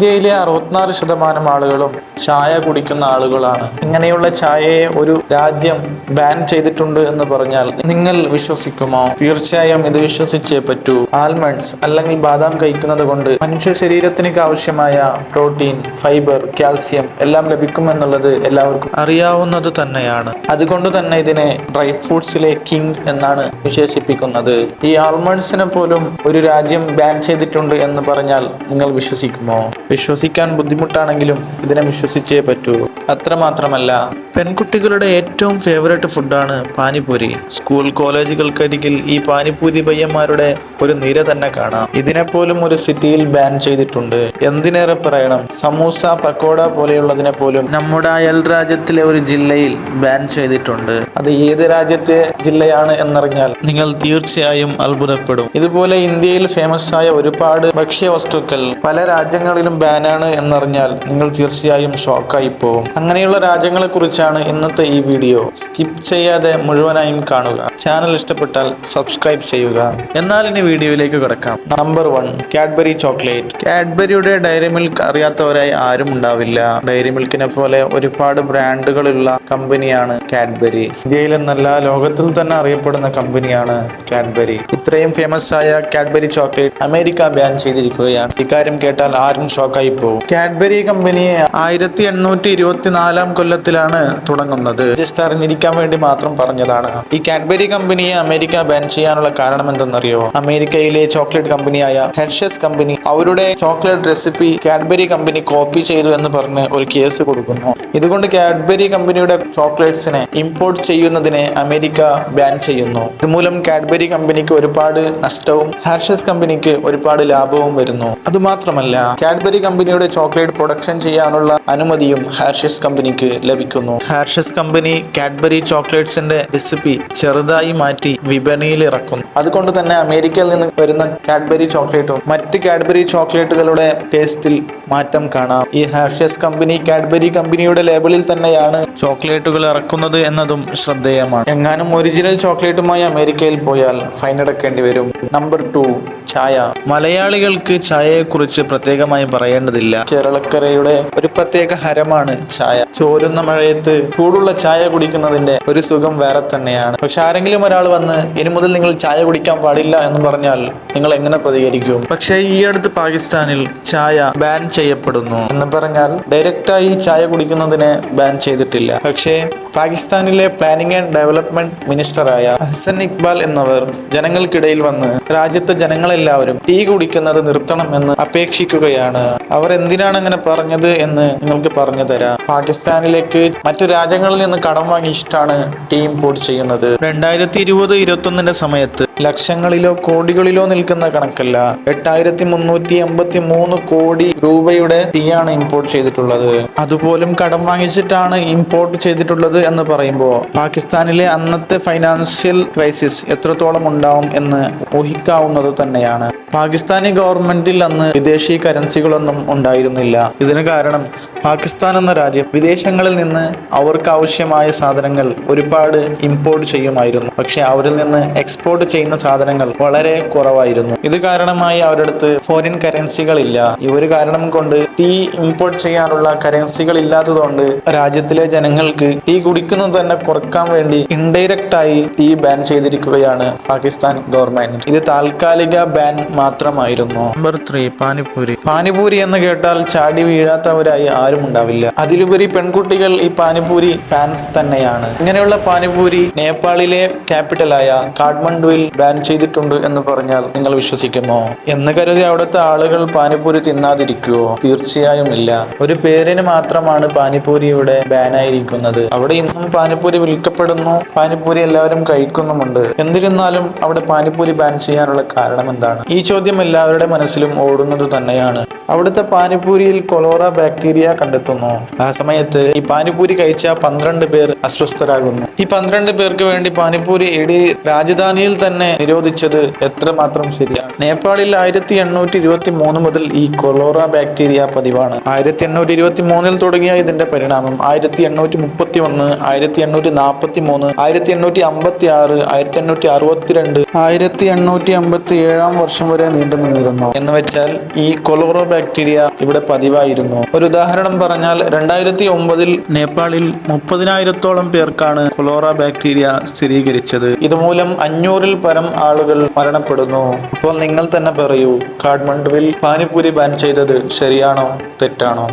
ഇന്ത്യയിലെ 64% ആളുകളും ചായ കുടിക്കുന്ന ആളുകളാണ്. ഇങ്ങനെയുള്ള ചായയെ ഒരു രാജ്യം ബാൻ ചെയ്തിട്ടുണ്ട് എന്ന് പറഞ്ഞാൽ നിങ്ങൾ വിശ്വസിക്കുമോ? തീർച്ചയായും ഇത് വിശ്വസിച്ചേ പറ്റൂ. ആൽമണ്ട്സ് അല്ലെങ്കിൽ ബാദാം കഴിക്കുന്നത് കൊണ്ട് മനുഷ്യ ശരീരത്തിന് ആവശ്യമായ പ്രോട്ടീൻ, ഫൈബർ, കാൽസ്യം എല്ലാം ലഭിക്കുമെന്നുള്ളത് എല്ലാവർക്കും അറിയാവുന്നത് തന്നെയാണ്. അതുകൊണ്ട് തന്നെ ഇതിനെ ഡ്രൈ ഫ്രൂട്ട്സിലെ കിങ് എന്നാണ് വിശേഷിപ്പിക്കുന്നത്. ഈ ആൽമണ്ട്സിനെ പോലും ഒരു രാജ്യം ബാൻ ചെയ്തിട്ടുണ്ട് എന്ന് പറഞ്ഞാൽ നിങ്ങൾ വിശ്വസിക്കുമോ? വിശ്വസിക്കാൻ ബുദ്ധിമുട്ടാണെങ്കിലും ഇതിനെ വിശ്വസിച്ചേ പറ്റൂ. അത്രമാത്രമല്ല, പെൺകുട്ടികളുടെ ഏറ്റവും ഫേവറേറ്റ് ഫുഡാണ് പാനിപൂരി. സ്കൂൾ കോളേജുകൾക്കരികിൽ ഈ പാനിപൂരി പയ്യന്മാരുടെ ഒരു നിര തന്നെ കാണാം. ഇതിനെപ്പോലും ഒരു സിറ്റിയിൽ ബാൻ ചെയ്തിട്ടുണ്ട്. എന്തിനേറെ പറയണം, സമൂസ, പക്കോട പോലെയുള്ളതിനെ പോലും നമ്മുടെ അയൽ രാജ്യത്തിലെ ഒരു ജില്ലയിൽ ബാൻ ചെയ്തിട്ടുണ്ട്. അത് ഏത് രാജ്യത്തെ ജില്ലയാണ് എന്നറിഞ്ഞാൽ നിങ്ങൾ തീർച്ചയായും അത്ഭുതപ്പെടും. ഇതുപോലെ ഇന്ത്യയിൽ ഫേമസ് ആയ ഒരുപാട് ഭക്ഷ്യവസ്തുക്കൾ പല രാജ്യങ്ങളിലും ബാനാണ് എന്നറിഞ്ഞാൽ നിങ്ങൾ തീർച്ചയായും ഷോക്കായി പോകും. അങ്ങനെയുള്ള രാജ്യങ്ങളെ കുറിച്ചാണ് ഇന്നത്തെ ഈ വീഡിയോ. സ്കിപ്പ് ചെയ്യാതെ മുഴുവനായും കാണുക. ചാനൽ ഇഷ്ടപ്പെട്ടാൽ സബ്സ്ക്രൈബ് ചെയ്യുക. എന്നാൽ ഇനി വീഡിയോയിലേക്ക് കിടക്കാം. Number 1, Cadbury chocolate. കാഡ്ബറിയുടെ ഡയറി മിൽക്ക് അറിയാത്തവരായി ആരും ഉണ്ടാവില്ല. ഡയറി മിൽക്കിനെ പോലെ ഒരുപാട് ബ്രാൻഡുകളുള്ള കമ്പനിയാണ് കാഡ്ബറി. ഇന്ത്യയിൽ എന്നല്ല, ലോകത്തിൽ തന്നെ അറിയപ്പെടുന്ന കമ്പനിയാണ് കാഡ്ബറി. ഇത്രയും ഫേമസ് ആയ കാഡ്ബറി ചോക്ലേറ്റ് അമേരിക്ക ബാൻ ചെയ്തിരിക്കുകയാണ്. ഇക്കാര്യം കേട്ടാൽ ആരും ഷോക്കായി പോകും. കാഡ്ബറി കമ്പനിയെ 1824 കൊല്ലത്തിലാണ് തുടങ്ങുന്നത്. ജസ്റ്റ് അറിഞ്ഞിരിക്കാൻ വേണ്ടി മാത്രം പറഞ്ഞതാണ്. ഈ കാഡ്ബറി കമ്പനിയെ അമേരിക്ക ബാൻ ചെയ്യാനുള്ള കാരണം എന്തെന്നറിയോ? അമേരിക്കയിലെ ചോക്ലേറ്റ് കമ്പനിയായ ഹെർഷസ് കമ്പനി അവരുടെ chocolate recipe Cadbury company copy ചെയ്തു എന്ന് പറഞ്ഞ് ഒരു കേസ് കൊടുക്കുന്നു. ഇതുകൊണ്ട് കാഡ്ബറി കമ്പനിയുടെ ചോക്ലേറ്റ്സിനെ ഇമ്പോർട്ട് ചെയ്യുന്നതിനെ അമേരിക്ക ബാൻ ചെയ്യുന്നു. ഇതുമൂലം കാഡ്ബറി കമ്പനിക്ക് ഒരുപാട് നഷ്ടവും ഹെർഷസ് കമ്പനിക്ക് ഒരുപാട് ലാഭവും വരുന്നു. അതുമാത്രമല്ല, കാഡ്ബറി കമ്പനിയുടെ ചോക്ലേറ്റ് പ്രൊഡക്ഷൻ ചെയ്യാനുള്ള അനുമതിയും ഹെർഷസ് കമ്പനിക്ക് ലഭിക്കുന്നു. ഹെർഷസ് കമ്പനി കാഡ്ബറി ചോക്ലേറ്റ്സിന്റെ റെസിപ്പി ചെറുതായി മാറ്റി വിപണിയിൽ ഇറക്കുന്നു. അതുകൊണ്ട് തന്നെ അമേരിക്കയിൽ നിന്ന് വരുന്ന കാഡ്ബറി ചോക്ലേറ്റും മറ്റ് കാഡ്ബറി ചോക്ലേറ്റുകളുടെ ടേസ്റ്റിൽ മാറ്റം കാണാം. ഈ ഹെർഷസ് കമ്പനി കാഡ്ബറി കമ്പനിയുടെ ലേബിളിൽ തന്നെയാണ് ചോക്ലേറ്റുകൾ ഇറക്കുന്നത് എന്നതും ശ്രദ്ധേയമാണ്. എങ്ങാനും ഒറിജിനൽ ചോക്ലേറ്റുമായി അമേരിക്കയിൽ പോയാൽ ഫൈൻ അടക്കേണ്ടി വരും. നമ്പർ 2, ചായ. മലയാളികൾക്ക് ചായയെക്കുറിച്ച് പ്രത്യേകമായി പറയേണ്ടതില്ല. കേരളക്കരയുടെ ഒരു പ്രത്യേക ഹരമാണ് ചായ. ചോരുന്ന മഴയത്ത് ചൂടുള്ള ചായ കുടിക്കുന്നതിന്റെ ഒരു സുഖം വേറെ തന്നെയാണ്. പക്ഷെ ആരെങ്കിലും ഒരാൾ വന്ന് ഇനി മുതൽ നിങ്ങൾ ചായ കുടിക്കാൻ പാടില്ല എന്ന് പറഞ്ഞാൽ നിങ്ങൾ എങ്ങനെ പ്രതികരിക്കും? പക്ഷേ ഈ അടുത്ത് പാകിസ്ഥാനിൽ ചായ ബാൻ ചെയ്യപ്പെടുന്നു എന്ന് പറഞ്ഞാൽ ഡയറക്റ്റായി ചായ കുടിക്കുന്നതിനെ ബാൻ ചെയ്തിട്ടില്ല. പക്ഷേ പാകിസ്ഥാനിലെ പ്ലാനിംഗ് ആൻഡ് ഡെവലപ്മെന്റ് മിനിസ്റ്ററായ ഹസൻ ഇക്ബാൽ എന്നവർ ജനങ്ങൾക്കിടയിൽ വന്ന് രാജ്യത്തെ ജനങ്ങളെല്ലാവരും ടീ കുടിക്കുന്നത് നിർത്തണം എന്ന് അപേക്ഷിക്കുകയാണ്. അവർ എന്തിനാണ് അങ്ങനെ പറഞ്ഞത് എന്ന് നിങ്ങൾക്ക് പറഞ്ഞു തരാം. പാകിസ്ഥാനിലേക്ക് മറ്റു രാജ്യങ്ങളിൽ നിന്ന് കടം വാങ്ങിച്ചിട്ടാണ് ടീ ഇമ്പോർട്ട് ചെയ്യുന്നത്. 2020-21 സമയത്ത് ലക്ഷങ്ങളിലോ കോടികളിലോ നിൽക്കുന്ന കണക്കല്ല, 8383 കോടി രൂപയുടെ ടീയാണ് ഇമ്പോർട്ട് ചെയ്തിട്ടുള്ളത്. അതുപോലും കടം വാങ്ങിച്ചിട്ടാണ് ഇമ്പോർട്ട് ചെയ്തിട്ടുള്ളത് എന്ന് പറയുമ്പോൾ പാകിസ്ഥാനിലെ അന്നത്തെ ഫൈനാൻഷ്യൽ ക്രൈസിസ് എത്രത്തോളം ഉണ്ടാവും എന്ന് ഊഹിക്കാവുന്നത് തന്നെയാണ്. പാകിസ്ഥാനി ഗവൺമെന്റിൽ അന്ന് വിദേശി കറൻസികളൊന്നും ഉണ്ടായിരുന്നില്ല. ഇതിന് കാരണം പാകിസ്ഥാൻ എന്ന രാജ്യം വിദേശങ്ങളിൽ നിന്ന് അവർക്ക് ആവശ്യമായ സാധനങ്ങൾ ഒരുപാട് ഇമ്പോർട്ട് ചെയ്യുമായിരുന്നു. പക്ഷെ അവരിൽ നിന്ന് എക്സ്പോർട്ട് ചെയ്യുന്ന സാധനങ്ങൾ വളരെ കുറവായിരുന്നു. ഇത് കാരണമായി അവരുടെ അടുത്ത് ഫോറിൻ കറൻസികളില്ല. ഈ ഒരു കാരണം കൊണ്ട് ടീ ഇമ്പോർട്ട് ചെയ്യാനുള്ള കറൻസികൾ ഇല്ലാത്തതുകൊണ്ട് രാജ്യത്തിലെ ജനങ്ങൾക്ക് ടീ കുടിക്കുന്നത് തന്നെ കുറക്കാൻ വേണ്ടി ഇൻഡയറക്റ്റ് ആയി ടീ ബാൻ ചെയ്തിരിക്കുകയാണ് പാകിസ്ഥാൻ ഗവൺമെന്റ്. ഇത് താൽക്കാലിക ബാൻ മാത്രമായിരുന്നു. നമ്പർ 3, പാനിപൂരി. പാനിപൂരി എന്ന് കേട്ടാൽ ചാടി വീഴാത്തവരായി ആരും ഉണ്ടാവില്ല. അതിലുപരി പെൺകുട്ടികൾ ഈ പാനിപൂരി ഫാൻസ് തന്നെയാണ്. ഇങ്ങനെയുള്ള പാനിപൂരി നേപ്പാളിലെ ക്യാപിറ്റലായ കാഠ്മണ്ഡുവിൽ ബാൻ ചെയ്തിട്ടുണ്ട് എന്ന് പറഞ്ഞാൽ നിങ്ങൾ വിശ്വസിക്കുമോ? എന്ന് കരുതി അവിടുത്തെ ആളുകൾ പാനിപൂരി തിന്നാതിരിക്കുവോ? തീർച്ചയായും ഇല്ല. ഒരു പേരിന് മാത്രമാണ് പാനിപൂരിയുടെ ബാനായിരിക്കുന്നത്. അവിടെ ഇന്നും പാനിപൂരി വിൽക്കപ്പെടുന്നു, പാനിപൂരി എല്ലാവരും കഴിക്കുന്നുമുണ്ട്. എന്നിരുന്നാലും അവിടെ പാനിപൂരി ബാൻ ചെയ്യാനുള്ള കാരണം എന്താണ്? ഈ ചോദ്യം എല്ലാവരുടെ മനസ്സിലും ഓടുന്നത് തന്നെയാണ്. അവിടുത്തെ പാനിപൂരിയിൽ കൊളോറ ബാക്ടീരിയ കണ്ടെത്തുന്നു. ആ സമയത്ത് ഈ പാനിപൂരി കഴിച്ച 12 പേർ അസ്വസ്ഥരാകുന്നു. ഈ 12 പേർക്ക് വേണ്ടി പാനിപൂരി ഇടീ രാജധാനിയിൽ തന്നെ നിരോധിച്ചത് എത്രമാത്രം ശരിയാണ്? നേപ്പാളിൽ 1823 മുതൽ ഈ കൊളോറ ബാക്ടീരിയ പതിവാണ്. 1823 തുടങ്ങിയ ഇതിന്റെ പരിണാമം 1831, 1843, 1856, 1862, 1857 വർഷം വരെ നീണ്ടു നിന്നിരുന്നു. എന്ന് വെച്ചാൽ ഈ കൊളോറ ബാക്ടീരിയ ഇവിടെ പതിവായിരുന്നു. ഒരു ഉദാഹരണം പറഞ്ഞാൽ 2009 നേപ്പാളിൽ 30,000-ഓളം പേർക്കാണ് കൊളോറ ബാക്ടീരിയ സ്ഥിരീകരിച്ചത്. ഇതുമൂലം 500-ൽ പരം ആളുകൾ മരണപ്പെടുന്നു. അപ്പോൾ നിങ്ങൾ തന്നെ പറയൂ, കാഠ്മണ്ഡുവിൽ പാനിപൂരി ബാൻ ചെയ്തത് ശരിയാണോ തെറ്റാണോ?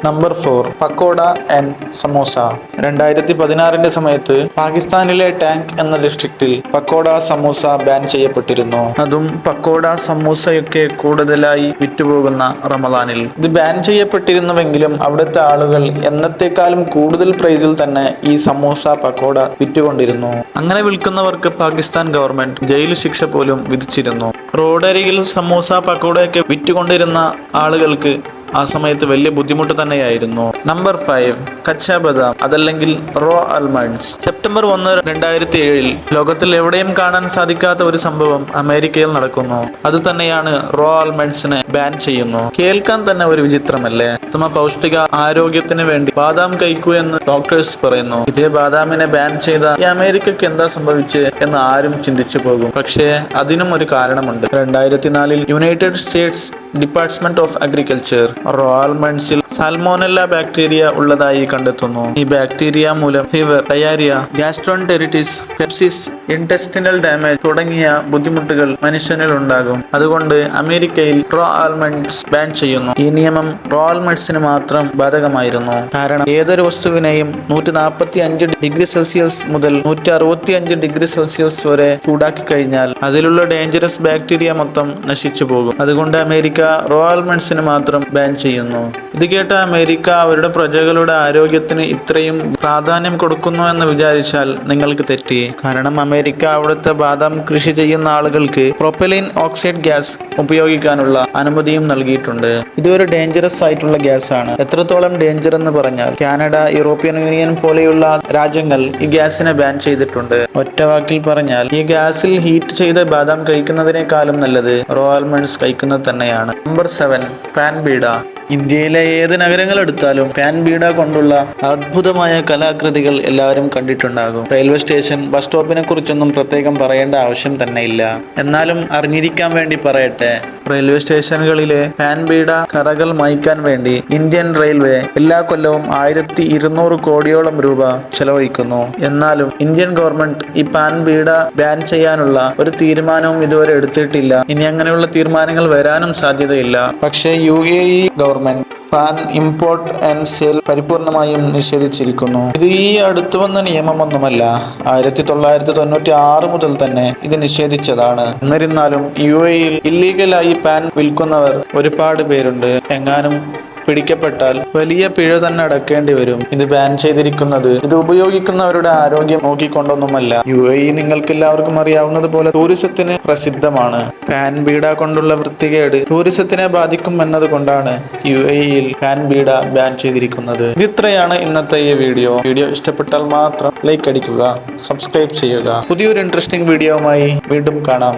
Number 4, pakoda and samosa. 2016 സമയത്ത് പാകിസ്ഥാനിലെ ടാങ്ക് എന്ന ഡിസ്ട്രിക്റ്റിൽ പക്കോഡ സമൂസ ബാൻ ചെയ്യപ്പെട്ടിരുന്നു. അതും പക്കോഡ സമൂസയൊക്കെ കൂടുതലായി വിറ്റുപോകുന്ന റമദാനിൽ. ഇത് ബാൻ ചെയ്യപ്പെട്ടിരുന്നുവെങ്കിലും അവിടുത്തെ ആളുകൾ എന്നത്തെക്കാളും കൂടുതൽ പ്രൈസിൽ തന്നെ ഈ സമൂസ പക്കോഡ വിറ്റുകൊണ്ടിരുന്നു. അങ്ങനെ വിൽക്കുന്നവർക്ക് പാകിസ്ഥാൻ ഗവൺമെന്റ് ജയിൽ ശിക്ഷ പോലും വിധിച്ചിരുന്നു. റോഡരികിൽ സമൂസ പക്കോടയൊക്കെ വിറ്റുകൊണ്ടിരുന്ന ആളുകൾക്ക് ആ സമയത്ത് വലിയ ബുദ്ധിമുട്ട് തന്നെയായിരുന്നു. നമ്പർ 5, കച്ച ബദാം അതല്ലെങ്കിൽ റോ ആൽമണ്ട്സ്. സെപ്റ്റംബർ 1, 2007 ലോകത്തിൽ എവിടെയും കാണാൻ സാധിക്കാത്ത ഒരു സംഭവം അമേരിക്കയിൽ നടക്കുന്നു. അത് തന്നെയാണ് റോ ആൽമണ്ട്സിനെ ബാൻ ചെയ്യുന്നു. കേൾക്കാൻ തന്നെ ഒരു വിചിത്രമല്ലേ? ഉത്തമ പൗഷ്ടിക ആരോഗ്യത്തിന് വേണ്ടി ബാദാം കഴിക്കൂ എന്ന് ഡോക്ടേഴ്സ് പറയുന്നു. ഇതേ ബാദാമിനെ ബാൻ ചെയ്ത ഈ അമേരിക്കക്ക് എന്താ സംഭവിച്ച് എന്ന് ആരും ചിന്തിച്ചു പോകും. പക്ഷേ അതിനും ഒരു കാരണമുണ്ട്. 2004 United States department of agriculture raw ആൽമണ്ട്സിൽ സാൽമോനെല്ല ബാക്ടീരിയ ഉള്ളതായി കണ്ടെത്തുന്നു. ഈ ബാക്ടീരിയ മൂലം fever, diarrhoea, gastroenteritis, sepsis, intestinal damage തുടങ്ങിയ ബുദ്ധിമുട്ടുകൾ മനുഷ്യനിൽ ഉണ്ടാകും. അതുകൊണ്ട് അമേരിക്കയിൽ റോ ആൽമണ്ട്സ് ബാൻ ചെയ്യുന്നു. ഈ നിയമം റോ ആൽമണ്ട്സിന് മാത്രം ബാധകമായിരുന്നു. കാരണം ഏതൊരു വസ്തുവിനെയും 145 ഡിഗ്രി സെൽഷ്യസ് മുതൽ 165 ഡിഗ്രി സെൽഷ്യസ് വരെ ചൂടാക്കി കഴിഞ്ഞാൽ അതിലുള്ള ഡേഞ്ചറസ് ബാക്ടീരിയ മൊത്തം നശിച്ചു പോകും. അതുകൊണ്ട് അമേരിക്ക റോ ആൽമണ്ട്സിന് മാത്രം ബാൻ ചെയ്യുന്നു. ഇത് കേട്ട അമേരിക്ക അവരുടെ പ്രജകളുടെ ആരോഗ്യത്തിന് ഇത്രയും പ്രാധാന്യം കൊടുക്കുന്നു എന്ന് വിചാരിച്ചാൽ നിങ്ങൾക്ക് തെറ്റി. കാരണം അമേരിക്ക അവിടുത്തെ ബാദാം കൃഷി ചെയ്യുന്ന ആളുകൾക്ക് പ്രൊപ്പലിൻ ഓക്സൈഡ് ഗ്യാസ് ഉപയോഗിക്കാനുള്ള അനുമതിയും നൽകിയിട്ടുണ്ട്. ഇതൊരു ഡേഞ്ചറസ് ആയിട്ടുള്ള ഗ്യാസ് ആണ്. എത്രത്തോളം ഡേഞ്ചർ എന്ന് പറഞ്ഞാൽ കാനഡ, യൂറോപ്യൻ യൂണിയൻ പോലെയുള്ള രാജ്യങ്ങൾ ഈ ഗ്യാസിനെ ബാൻ ചെയ്തിട്ടുണ്ട്. ഒറ്റ വാക്കിൽ പറഞ്ഞാൽ ഈ ഗ്യാസിൽ ഹീറ്റ് ചെയ്ത ബാദാം കഴിക്കുന്നതിനേക്കാളും നല്ലത് റോ ആൽമണ്ട്സ് കഴിക്കുന്നത് തന്നെയാണ്. നമ്പർ 7, പാൻ ബീഡ. ഇന്ത്യയിലെ ഏത് നഗരങ്ങൾ എടുത്താലും പാൻ ബീഡ കൊണ്ടുള്ള അദ്ഭുതമായ കലാകൃതികൾ എല്ലാവരും കണ്ടിട്ടുണ്ടാകും. റെയിൽവേ സ്റ്റേഷൻ, ബസ് സ്റ്റോപ്പിനെ കുറിച്ചൊന്നും പ്രത്യേകം പറയേണ്ട ആവശ്യം തന്നെ ഇല്ല. എന്നാലും അറിഞ്ഞിരിക്കാൻ വേണ്ടി പറയട്ടെ, റെയിൽവേ സ്റ്റേഷനുകളിലെ പാൻ ബീഡ കറകൾ മായ്ക്കാൻ വേണ്ടി ഇന്ത്യൻ റെയിൽവേ എല്ലാ കൊല്ലവും 1200 കോടിയോളം രൂപ ചെലവഴിക്കുന്നു. എന്നാലും ഇന്ത്യൻ ഗവൺമെന്റ് ഈ പാൻ ബീഡ ബാൻ ചെയ്യാനുള്ള ഒരു തീരുമാനവും ഇതുവരെ എടുത്തിട്ടില്ല. ഇനി അങ്ങനെയുള്ള തീരുമാനങ്ങൾ വരാനും സാധ്യതയില്ല. പക്ഷേ UAE government paan import and sale പരിപൂർണമായും നിഷേധിച്ചിരിക്കുന്നു. ഇത് ഈ അടുത്തു വന്ന നിയമമൊന്നുമല്ല. 1996 മുതൽ തന്നെ ഇത് നിഷേധിച്ചതാണ്. എന്നിരുന്നാലും UAE-യിൽ ഇല്ലീഗലായി പാൻ വിൽക്കുന്നവർ ഒരുപാട് പേരുണ്ട്. എങ്ങാനും പിടിക്കപ്പെട്ടാൽ വലിയ പിഴ തന്നെ അടക്കേണ്ടി വരും. ഇത് ബാൻ ചെയ്തിരിക്കുന്നത് ഇത് ഉപയോഗിക്കുന്നവരുടെ ആരോഗ്യം നോക്കിക്കൊണ്ടൊന്നുമല്ല. UAE നിങ്ങൾക്ക് എല്ലാവർക്കും അറിയാവുന്നത് പോലെ ടൂറിസത്തിന് പ്രസിദ്ധമാണ്. പാൻ ബീഡ കൊണ്ടുള്ള വൃത്തികേട് ടൂറിസത്തിനെ ബാധിക്കും എന്നതുകൊണ്ടാണ് UAE-യിൽ പാൻ ബീഡ ബാൻ ചെയ്തിരിക്കുന്നത്. ഇത്രയാണ് ഇന്നത്തെ ഈ വീഡിയോ. ഇഷ്ടപ്പെട്ടാൽ മാത്രം ലൈക്ക് അടിക്കുക, സബ്സ്ക്രൈബ് ചെയ്യുക. പുതിയൊരു ഇൻട്രസ്റ്റിംഗ് വീഡിയോയുമായി വീണ്ടും കാണാം.